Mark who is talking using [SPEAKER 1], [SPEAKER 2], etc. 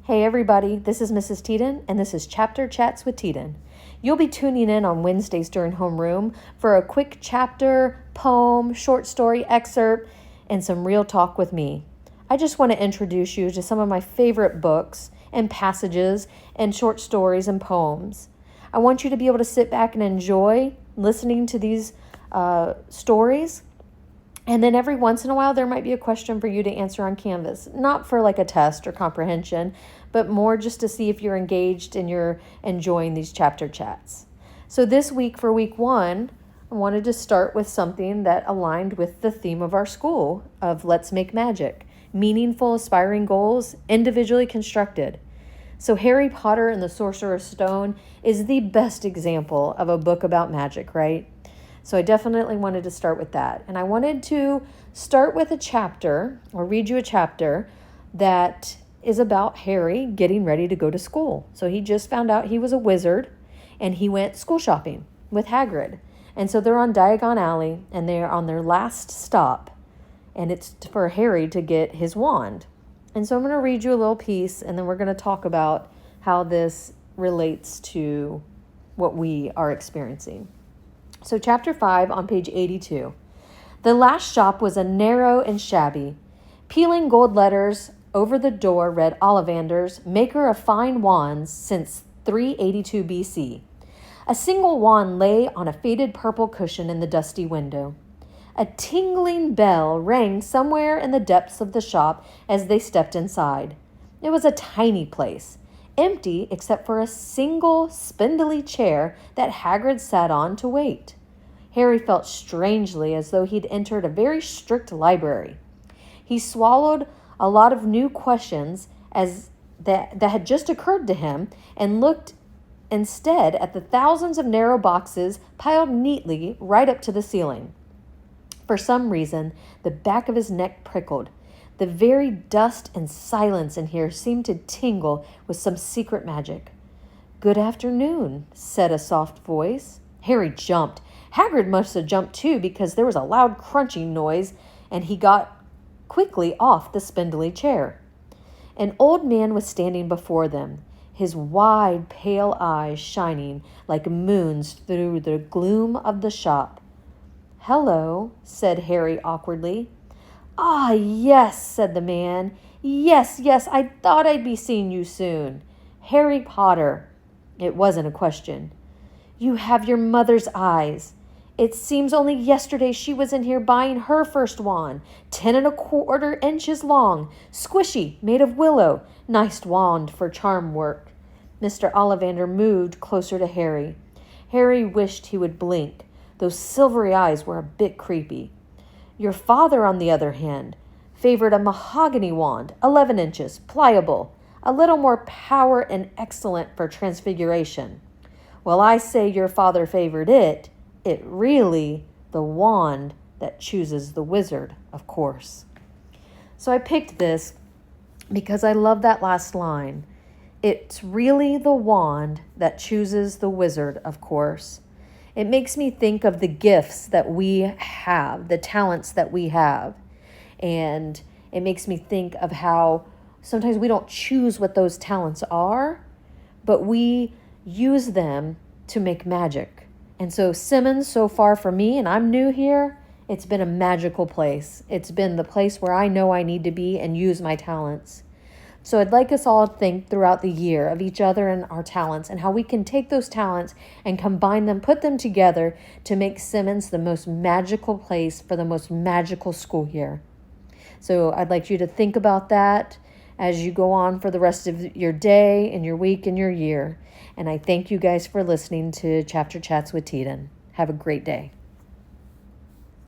[SPEAKER 1] Hey everybody, this is Mrs. Teeden, and this is Chapter Chats with Teeden. You'll be tuning in on Wednesdays during homeroom for a quick chapter, poem, short story excerpt, and some real talk with me. I just want to introduce you to some of my favorite books and passages and short stories and poems. I want you to be able to sit back and enjoy listening to these stories. And then every once in a while, there might be a question for you to answer on Canvas. Not for like a test or comprehension, but more just to see if you're engaged and you're enjoying these chapter chats. So this week, for week 1, I wanted to start with something that aligned with the theme of our school of Let's Make Magic. Meaningful, aspiring goals, individually constructed. So Harry Potter and the Sorcerer's Stone is the best example of a book about magic, right? So I definitely wanted to start with that. And I wanted to start with a chapter, or read you a chapter, that is about Harry getting ready to go to school. So he just found out he was a wizard, and he went school shopping with Hagrid. And so they're on Diagon Alley, and they're on their last stop, and it's for Harry to get his wand. And so I'm going to read you a little piece, and then we're going to talk about how this relates to what we are experiencing. So chapter 5 on page 82. The last shop was a narrow and shabby. Peeling gold letters over the door read Ollivander's, maker of fine wands since 382 BC. A single wand lay on a faded purple cushion in the dusty window. A tingling bell rang somewhere in the depths of the shop as they stepped inside. It was a tiny place, empty except for a single spindly chair that Hagrid sat on to wait. Harry felt strangely as though he'd entered a very strict library. He swallowed a lot of new questions that had just occurred to him and looked instead at the thousands of narrow boxes piled neatly right up to the ceiling. For some reason, the back of his neck prickled. The very dust and silence in here seemed to tingle with some secret magic. "Good afternoon," said a soft voice. Harry jumped. Hagrid must have jumped too because there was a loud crunching noise, and he got quickly off the spindly chair. An old man was standing before them, his wide, pale eyes shining like moons through the gloom of the shop. "Hello," said Harry awkwardly. "Ah, yes," said the man. Yes, I thought I'd be seeing you soon. Harry Potter." It wasn't a question. "You have your mother's eyes. It seems only yesterday she was in here buying her first wand, 10¼ inches long, squishy, made of willow. Nice wand for charm work." Mr. Ollivander moved closer to Harry. Harry wished he would blink. Those silvery eyes were a bit creepy. "Your father, on the other hand, favored a mahogany wand, 11 inches, pliable, a little more power and excellent for transfiguration. Well, I say your father favored it really, the wand that chooses the wizard, of course." So I picked this because I love that last line. It's really the wand that chooses the wizard, of course. It makes me think of the gifts that we have, the talents that we have. And it makes me think of how sometimes we don't choose what those talents are, but we use them to make magic. And so Simmons, so far for me, and I'm new here, it's been a magical place. It's been the place where I know I need to be and use my talents. So I'd like us all to think throughout the year of each other and our talents and how we can take those talents and combine them, put them together to make Simmons the most magical place for the most magical school year. So I'd like you to think about that as you go on for the rest of your day and your week and your year. And I thank you guys for listening to Chapter Chats with Teeden. Have a great day.